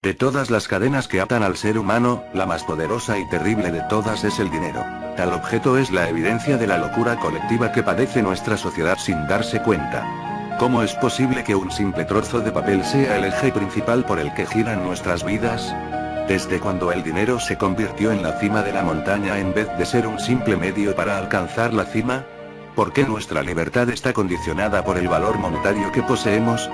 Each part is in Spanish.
De todas las cadenas que atan al ser humano, la más poderosa y terrible de todas es el dinero. Tal objeto es la evidencia de la locura colectiva que padece nuestra sociedad sin darse cuenta. ¿Cómo es posible que un simple trozo de papel sea el eje principal por el que giran nuestras vidas? ¿Desde cuando el dinero se convirtió en la cima de la montaña en vez de ser un simple medio para alcanzar la cima? ¿Por qué nuestra libertad está condicionada por el valor monetario que poseemos?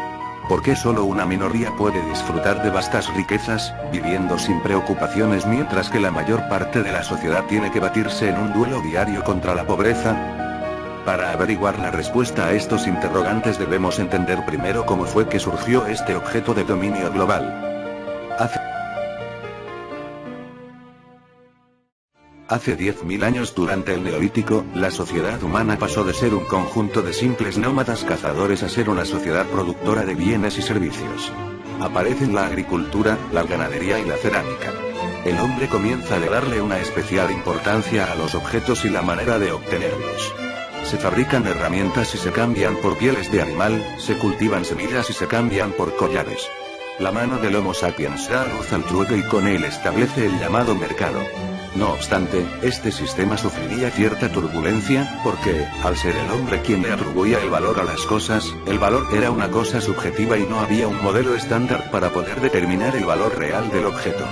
¿Por qué solo una minoría puede disfrutar de vastas riquezas, viviendo sin preocupaciones mientras que la mayor parte de la sociedad tiene que batirse en un duelo diario contra la pobreza? Para averiguar la respuesta a estos interrogantes debemos entender primero cómo fue que surgió este objeto de dominio global. Hace 10.000 años durante el Neolítico, la sociedad humana pasó de ser un conjunto de simples nómadas cazadores a ser una sociedad productora de bienes y servicios. Aparecen la agricultura, la ganadería y la cerámica. El hombre comienza a darle una especial importancia a los objetos y la manera de obtenerlos. Se fabrican herramientas y se cambian por pieles de animal, se cultivan semillas y se cambian por collares. La mano del Homo sapiens da luz al trueque y con él establece el llamado mercado. No obstante, este sistema sufriría cierta turbulencia, porque, al ser el hombre quien le atribuía el valor a las cosas, el valor era una cosa subjetiva y no había un modelo estándar para poder determinar el valor real del objeto.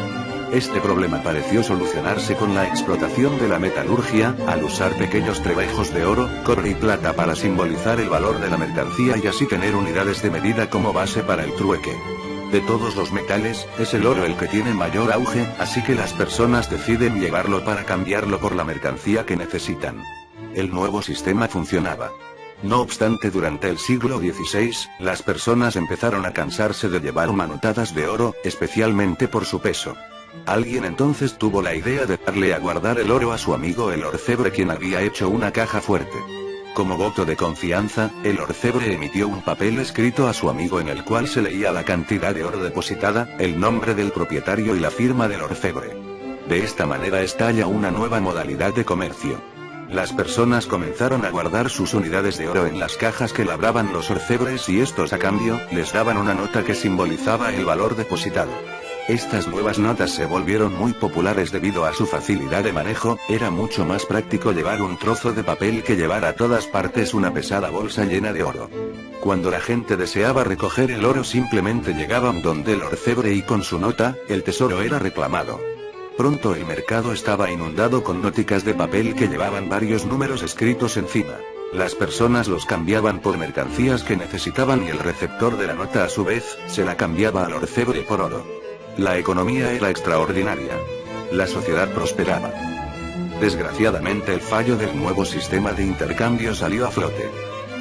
Este problema pareció solucionarse con la explotación de la metalurgia, al usar pequeños trebejos de oro, cobre y plata para simbolizar el valor de la mercancía y así tener unidades de medida como base para el trueque. De todos los metales, es el oro el que tiene mayor auge, así que las personas deciden llevarlo para cambiarlo por la mercancía que necesitan. El nuevo sistema funcionaba. No obstante, durante el siglo XVI, las personas empezaron a cansarse de llevar manotadas de oro, especialmente por su peso. Alguien entonces tuvo la idea de darle a guardar el oro a su amigo el orfebre, quien había hecho una caja fuerte. Como voto de confianza, el orfebre emitió un papel escrito a su amigo en el cual se leía la cantidad de oro depositada, el nombre del propietario y la firma del orfebre. De esta manera estalla una nueva modalidad de comercio. Las personas comenzaron a guardar sus unidades de oro en las cajas que labraban los orfebres y estos a cambio, les daban una nota que simbolizaba el valor depositado. Estas nuevas notas se volvieron muy populares debido a su facilidad de manejo, era mucho más práctico llevar un trozo de papel que llevar a todas partes una pesada bolsa llena de oro. Cuando la gente deseaba recoger el oro simplemente llegaban donde el orfebre y con su nota, el tesoro era reclamado. Pronto el mercado estaba inundado con nóticas de papel que llevaban varios números escritos encima. Las personas los cambiaban por mercancías que necesitaban y el receptor de la nota a su vez, se la cambiaba al orfebre por oro. La economía era extraordinaria. La sociedad prosperaba. Desgraciadamente el fallo del nuevo sistema de intercambio salió a flote.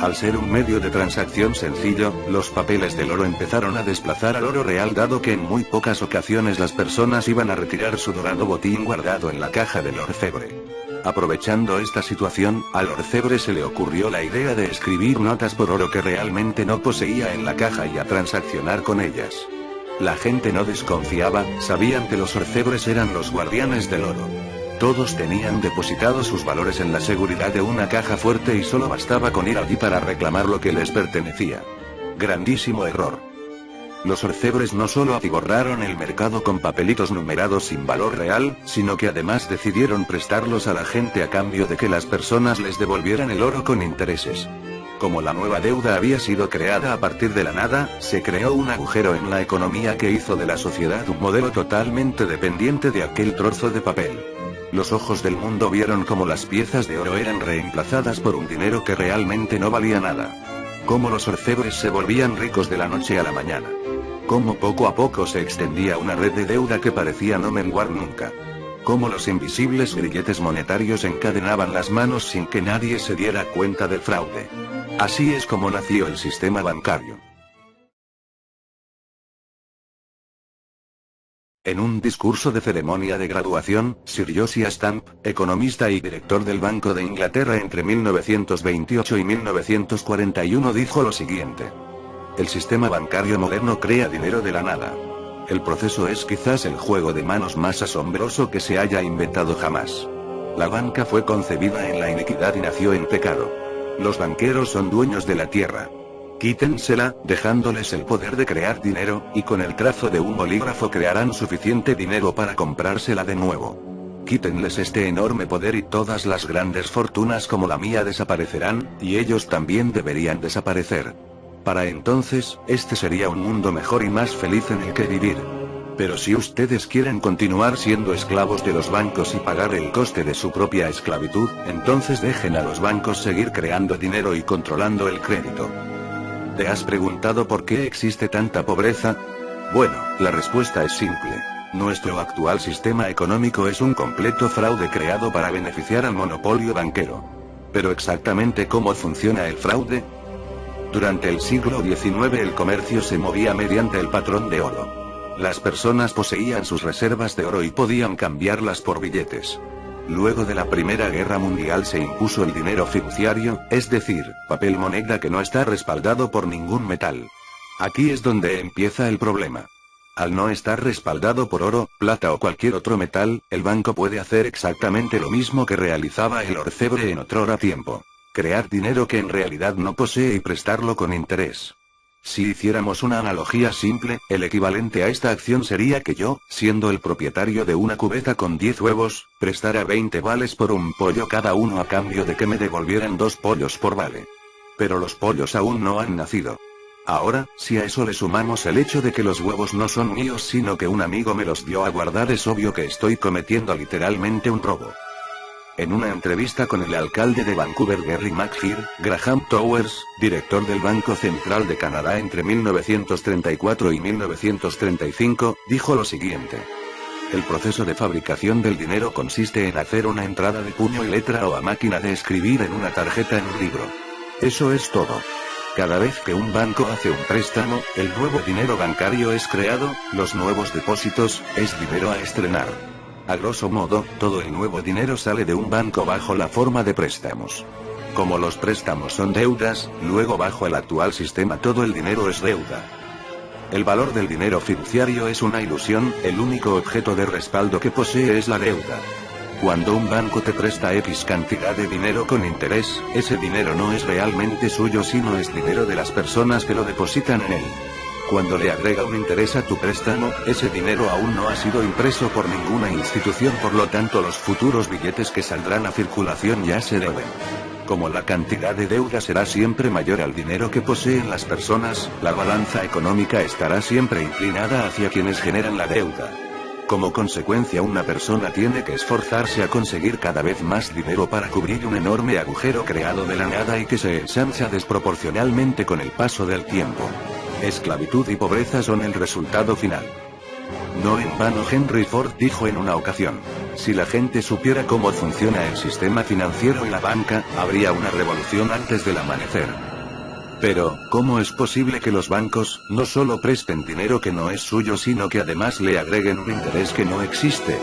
Al ser un medio de transacción sencillo, los papeles del oro empezaron a desplazar al oro real dado que en muy pocas ocasiones las personas iban a retirar su dorado botín guardado en la caja del orfebre. Aprovechando esta situación, al orfebre se le ocurrió la idea de escribir notas por oro que realmente no poseía en la caja y a transaccionar con ellas. La gente no desconfiaba, sabían que los orfebres eran los guardianes del oro. Todos tenían depositados sus valores en la seguridad de una caja fuerte y solo bastaba con ir allí para reclamar lo que les pertenecía. Grandísimo error. Los orfebres no solo atiborraron el mercado con papelitos numerados sin valor real, sino que además decidieron prestarlos a la gente a cambio de que las personas les devolvieran el oro con intereses. Como la nueva deuda había sido creada a partir de la nada, se creó un agujero en la economía que hizo de la sociedad un modelo totalmente dependiente de aquel trozo de papel. Los ojos del mundo vieron cómo las piezas de oro eran reemplazadas por un dinero que realmente no valía nada. Cómo los orfebres se volvían ricos de la noche a la mañana. Cómo poco a poco se extendía una red de deuda que parecía no menguar nunca. Cómo los invisibles grilletes monetarios encadenaban las manos sin que nadie se diera cuenta del fraude. Así es como nació el sistema bancario. En un discurso de ceremonia de graduación, Sir Josiah Stamp, economista y director del Banco de Inglaterra entre 1928 y 1941, dijo lo siguiente: el sistema bancario moderno crea dinero de la nada. El proceso es quizás el juego de manos más asombroso que se haya inventado jamás. La banca fue concebida en la iniquidad y nació en pecado. Los banqueros son dueños de la tierra. Quítensela, dejándoles el poder de crear dinero, y con el trazo de un bolígrafo crearán suficiente dinero para comprársela de nuevo. Quítenles este enorme poder y todas las grandes fortunas como la mía desaparecerán, y ellos también deberían desaparecer. Para entonces, este sería un mundo mejor y más feliz en el que vivir. Pero si ustedes quieren continuar siendo esclavos de los bancos y pagar el coste de su propia esclavitud, entonces dejen a los bancos seguir creando dinero y controlando el crédito. ¿Te has preguntado por qué existe tanta pobreza? Bueno, la respuesta es simple. Nuestro actual sistema económico es un completo fraude creado para beneficiar al monopolio banquero. ¿Pero exactamente cómo funciona el fraude? Durante el siglo XIX el comercio se movía mediante el patrón de oro. Las personas poseían sus reservas de oro y podían cambiarlas por billetes. Luego de la Primera Guerra Mundial se impuso el dinero fiduciario, es decir, papel moneda que no está respaldado por ningún metal. Aquí es donde empieza el problema. Al no estar respaldado por oro, plata o cualquier otro metal, el banco puede hacer exactamente lo mismo que realizaba el orfebre en otrora tiempo. Crear dinero que en realidad no posee y prestarlo con interés. Si hiciéramos una analogía simple, el equivalente a esta acción sería que yo, siendo el propietario de una cubeta con 10 huevos, prestara 20 vales por un pollo cada uno a cambio de que me devolvieran 2 pollos por vale. Pero los pollos aún no han nacido. Ahora, si a eso le sumamos el hecho de que los huevos no son míos sino que un amigo me los dio a guardar, es obvio que estoy cometiendo literalmente un robo. En una entrevista con el alcalde de Vancouver Gary McPhail, Graham Towers, director del Banco Central de Canadá entre 1934 y 1935, dijo lo siguiente. El proceso de fabricación del dinero consiste en hacer una entrada de puño y letra o a máquina de escribir en una tarjeta en un libro. Eso es todo. Cada vez que un banco hace un préstamo, el nuevo dinero bancario es creado, los nuevos depósitos, es dinero a estrenar. A grosso modo, todo el nuevo dinero sale de un banco bajo la forma de préstamos. Como los préstamos son deudas, luego bajo el actual sistema todo el dinero es deuda. El valor del dinero fiduciario es una ilusión, el único objeto de respaldo que posee es la deuda. Cuando un banco te presta X cantidad de dinero con interés, ese dinero no es realmente suyo sino es dinero de las personas que lo depositan en él. Cuando le agrega un interés a tu préstamo, ese dinero aún no ha sido impreso por ninguna institución, por lo tanto los futuros billetes que saldrán a circulación ya se deben. Como la cantidad de deuda será siempre mayor al dinero que poseen las personas, la balanza económica estará siempre inclinada hacia quienes generan la deuda. Como consecuencia, una persona tiene que esforzarse a conseguir cada vez más dinero para cubrir un enorme agujero creado de la nada y que se ensancha desproporcionalmente con el paso del tiempo. Esclavitud y pobreza son el resultado final. No en vano Henry Ford dijo en una ocasión, si la gente supiera cómo funciona el sistema financiero y la banca, habría una revolución antes del amanecer. Pero, ¿cómo es posible que los bancos, no solo presten dinero que no es suyo sino que además le agreguen un interés que no existe?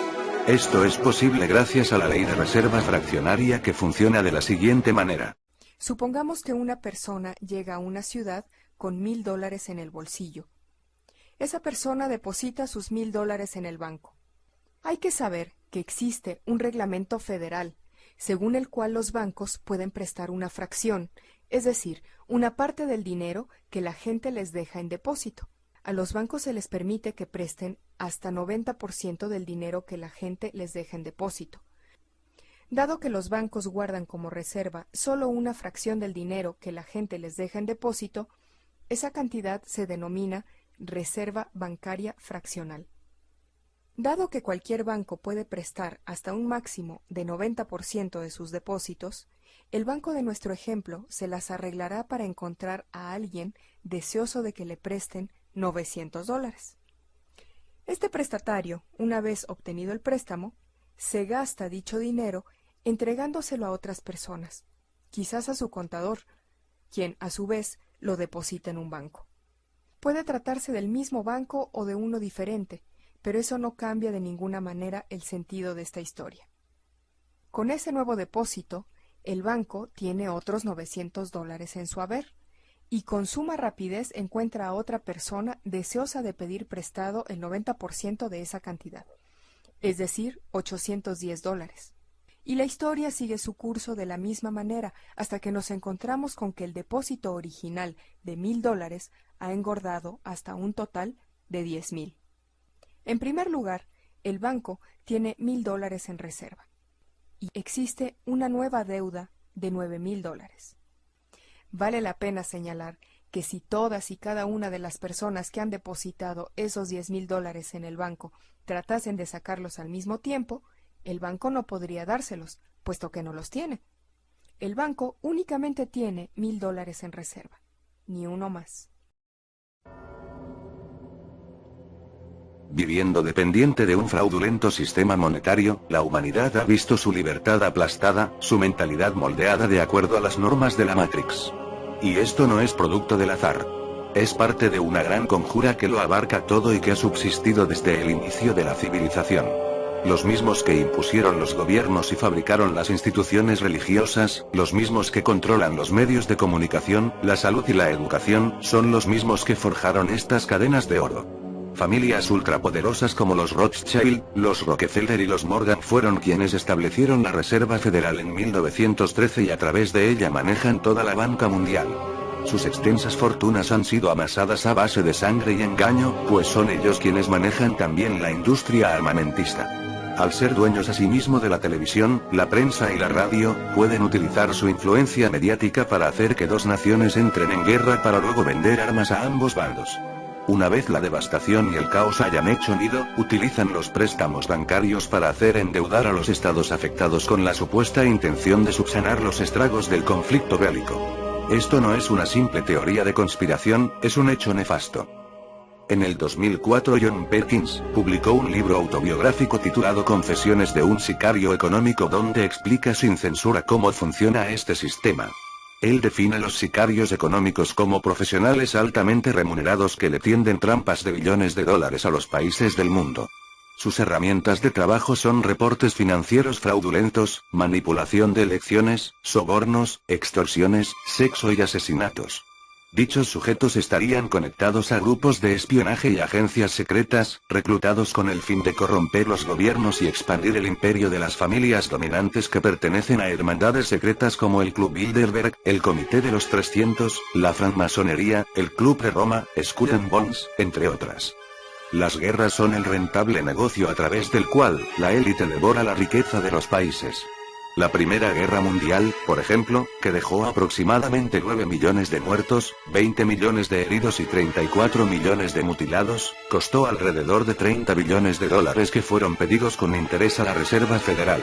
Esto es posible gracias a la ley de reserva fraccionaria que funciona de la siguiente manera. Supongamos que una persona llega a una ciudad con $1000 en el bolsillo. Esa persona deposita sus $1000 en el banco. Hay que saber que existe un reglamento federal, según el cual los bancos pueden prestar una fracción, es decir, una parte del dinero que la gente les deja en depósito. A los bancos se les permite que presten hasta 90% del dinero que la gente les deja en depósito. Dado que los bancos guardan como reserva solo una fracción del dinero que la gente les deja en depósito, esa cantidad se denomina reserva bancaria fraccional. Dado que cualquier banco puede prestar hasta un máximo de 90% de sus depósitos, el banco de nuestro ejemplo se las arreglará para encontrar a alguien deseoso de que le presten $900. Este prestatario, una vez obtenido el préstamo, se gasta dicho dinero entregándoselo a otras personas, quizás a su contador, quien a su vez lo deposita en un banco. Puede tratarse del mismo banco o de uno diferente, pero eso no cambia de ninguna manera el sentido de esta historia. Con ese nuevo depósito, el banco tiene otros $900 en su haber, y con suma rapidez encuentra a otra persona deseosa de pedir prestado el 90% de esa cantidad, es decir, $810. Y la historia sigue su curso de la misma manera hasta que nos encontramos con que el depósito original de $1,000 ha engordado hasta un total de 10,000. En primer lugar, el banco tiene $1,000 en reserva y existe una nueva deuda de $9,000. Vale la pena señalar que si todas y cada una de las personas que han depositado esos $10,000 en el banco tratasen de sacarlos al mismo tiempo, el banco no podría dárselos, puesto que no los tiene. El banco únicamente tiene $1,000 en reserva, ni uno más. Viviendo dependiente de un fraudulento sistema monetario, la humanidad ha visto su libertad aplastada, su mentalidad moldeada de acuerdo a las normas de la Matrix. Y esto no es producto del azar. Es parte de una gran conjura que lo abarca todo y que ha subsistido desde el inicio de la civilización. Los mismos que impusieron los gobiernos y fabricaron las instituciones religiosas, los mismos que controlan los medios de comunicación, la salud y la educación, son los mismos que forjaron estas cadenas de oro. Familias ultrapoderosas como los Rothschild, los Rockefeller y los Morgan fueron quienes establecieron la Reserva Federal en 1913 y a través de ella manejan toda la banca mundial. Sus extensas fortunas han sido amasadas a base de sangre y engaño, pues son ellos quienes manejan también la industria armamentista. Al ser dueños asimismo de la televisión, la prensa y la radio, pueden utilizar su influencia mediática para hacer que dos naciones entren en guerra para luego vender armas a ambos bandos. Una vez la devastación y el caos hayan hecho nido, utilizan los préstamos bancarios para hacer endeudar a los estados afectados con la supuesta intención de subsanar los estragos del conflicto bélico. Esto no es una simple teoría de conspiración, es un hecho nefasto. En el 2004 John Perkins publicó un libro autobiográfico titulado Confesiones de un sicario económico donde explica sin censura cómo funciona este sistema. Él define los sicarios económicos como profesionales altamente remunerados que le tienden trampas de billones de dólares a los países del mundo. Sus herramientas de trabajo son reportes financieros fraudulentos, manipulación de elecciones, sobornos, extorsiones, sexo y asesinatos. Dichos sujetos estarían conectados a grupos de espionaje y agencias secretas, reclutados con el fin de corromper los gobiernos y expandir el imperio de las familias dominantes que pertenecen a hermandades secretas como el Club Bilderberg, el Comité de los 300, la francmasonería, el Club de Roma, Skull and Bones, entre otras. Las guerras son el rentable negocio a través del cual la élite devora la riqueza de los países. La Primera Guerra Mundial, por ejemplo, que dejó aproximadamente 9 millones de muertos, 20 millones de heridos y 34 millones de mutilados, costó alrededor de 30 billones de dólares que fueron pedidos con interés a la Reserva Federal.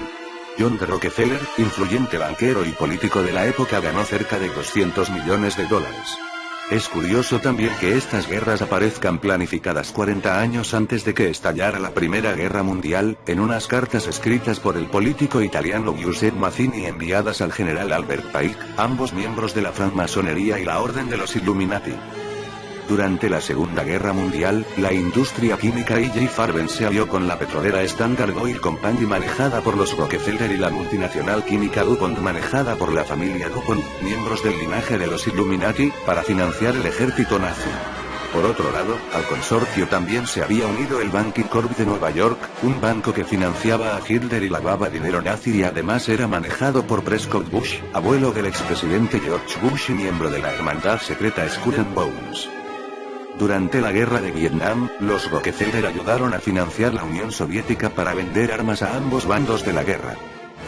John D. Rockefeller, influyente banquero y político de la época, ganó cerca de 200 millones de dólares. Es curioso también que estas guerras aparezcan planificadas 40 años antes de que estallara la Primera Guerra Mundial, en unas cartas escritas por el político italiano Giuseppe Mazzini enviadas al general Albert Pike, ambos miembros de la francmasonería y la Orden de los Illuminati. Durante la Segunda Guerra Mundial, la industria química E.J. Farben se alió con la petrolera Standard Oil Company manejada por los Rockefeller y la multinacional química DuPont manejada por la familia DuPont, miembros del linaje de los Illuminati, para financiar el ejército nazi. Por otro lado, al consorcio también se había unido el Banking Corp de Nueva York, un banco que financiaba a Hitler y lavaba dinero nazi y además era manejado por Prescott Bush, abuelo del expresidente George Bush y miembro de la hermandad secreta Skull and Bones. Durante la guerra de Vietnam, los Rockefeller ayudaron a financiar la Unión Soviética para vender armas a ambos bandos de la guerra.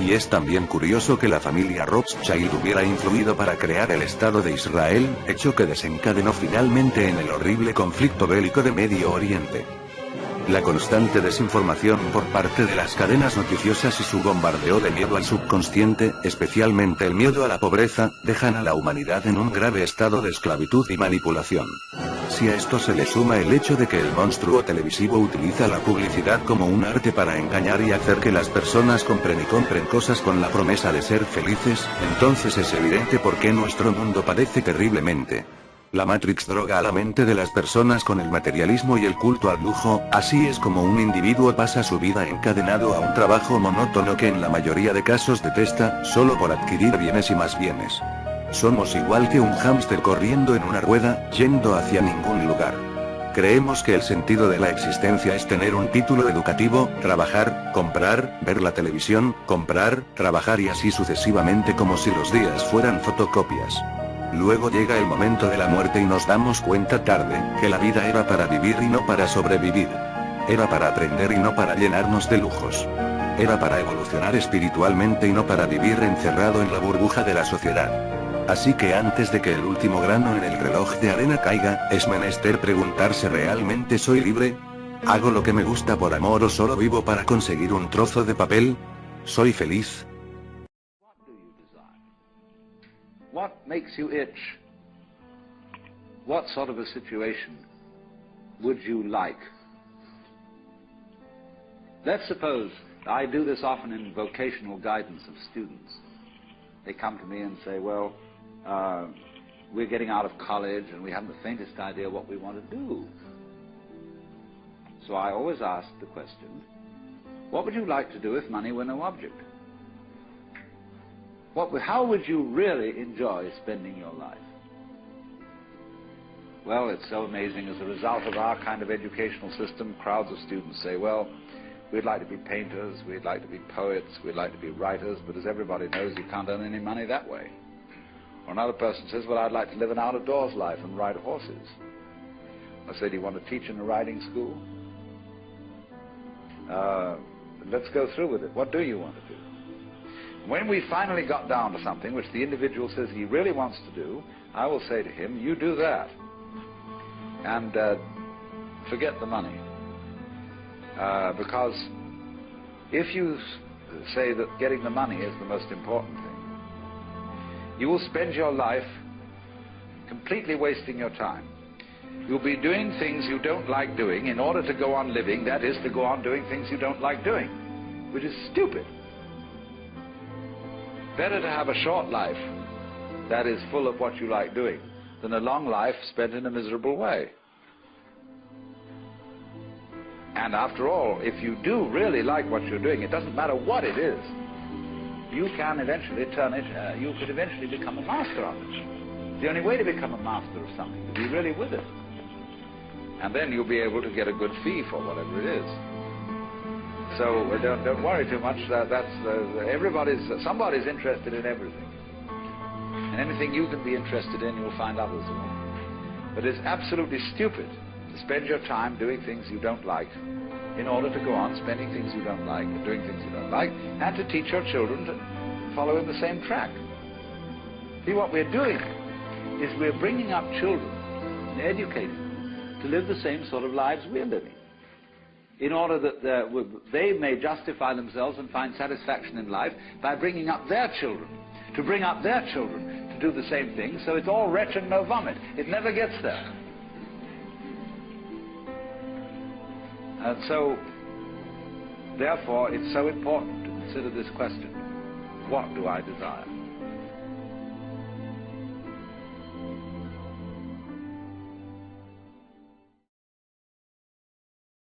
Y es también curioso que la familia Rothschild hubiera influido para crear el Estado de Israel, hecho que desencadenó finalmente en el horrible conflicto bélico de Medio Oriente. La constante desinformación por parte de las cadenas noticiosas y su bombardeo de miedo al subconsciente, especialmente el miedo a la pobreza, dejan a la humanidad en un grave estado de esclavitud y manipulación. Si a esto se le suma el hecho de que el monstruo televisivo utiliza la publicidad como un arte para engañar y hacer que las personas compren cosas con la promesa de ser felices, entonces es evidente por qué nuestro mundo padece terriblemente. La Matrix droga a la mente de las personas con el materialismo y el culto al lujo, así es como un individuo pasa su vida encadenado a un trabajo monótono que en la mayoría de casos detesta, solo por adquirir bienes y más bienes. Somos igual que un hámster corriendo en una rueda, yendo hacia ningún lugar. Creemos que el sentido de la existencia es tener un título educativo, trabajar, comprar, ver la televisión, comprar, trabajar y así sucesivamente como si los días fueran fotocopias. Luego llega el momento de la muerte y nos damos cuenta tarde, que la vida era para vivir y no para sobrevivir. Era para aprender y no para llenarnos de lujos. Era para evolucionar espiritualmente y no para vivir encerrado en la burbuja de la sociedad. Así que antes de que el último grano en el reloj de arena caiga, es menester preguntarse ¿realmente soy libre? ¿Hago lo que me gusta por amor o solo vivo para conseguir un trozo de papel? ¿Soy feliz? What makes you itch? What sort of a situation would you like? Let's suppose, I do this often in vocational guidance of students. They come to me and say, well, we're getting out of college and we haven't the faintest idea what we want to do. So I always ask the question, what would you like to do if money were no object? How would you really enjoy spending your life? Well, it's so amazing. As a result of our kind of educational system, crowds of students say, well, we'd like to be painters, we'd like to be poets, we'd like to be writers, but as everybody knows, you can't earn any money that way. Or another person says, well, I'd like to live an out-of-doors life and ride horses. I say, do you want to teach in a riding school? Let's go through with it. What do you want to do? When we finally got down to something which the individual says he really wants to do, I will say to him, you do that. And forget the money. Because if you say that getting the money is the most important thing, you will spend your life completely wasting your time. You'll be doing things you don't like doing in order to go on living, that is, to go on doing things you don't like doing, which is stupid. Better to have a short life that is full of what you like doing than a long life spent in a miserable way. And after all, if you do really like what you're doing, it doesn't matter what it is, you can eventually turn it, you could eventually become a master of it. The only way to become a master of something is to be really with it. And then you'll be able to get a good fee for whatever it is. So don't worry too much. Somebody's interested in everything. And anything you can be interested in, you'll find others will. But it's absolutely stupid to spend your time doing things you don't like in order to go on spending things you don't like, doing things you don't like, and to teach your children to follow in the same track. See, what we're doing is we're bringing up children and educating them to live the same sort of lives we're living, in order that they may justify themselves and find satisfaction in life by bringing up their children, to bring up their children to do the same thing, so it's all wretch and no vomit. It never gets there. And so, therefore, it's so important to consider this question: what do I desire?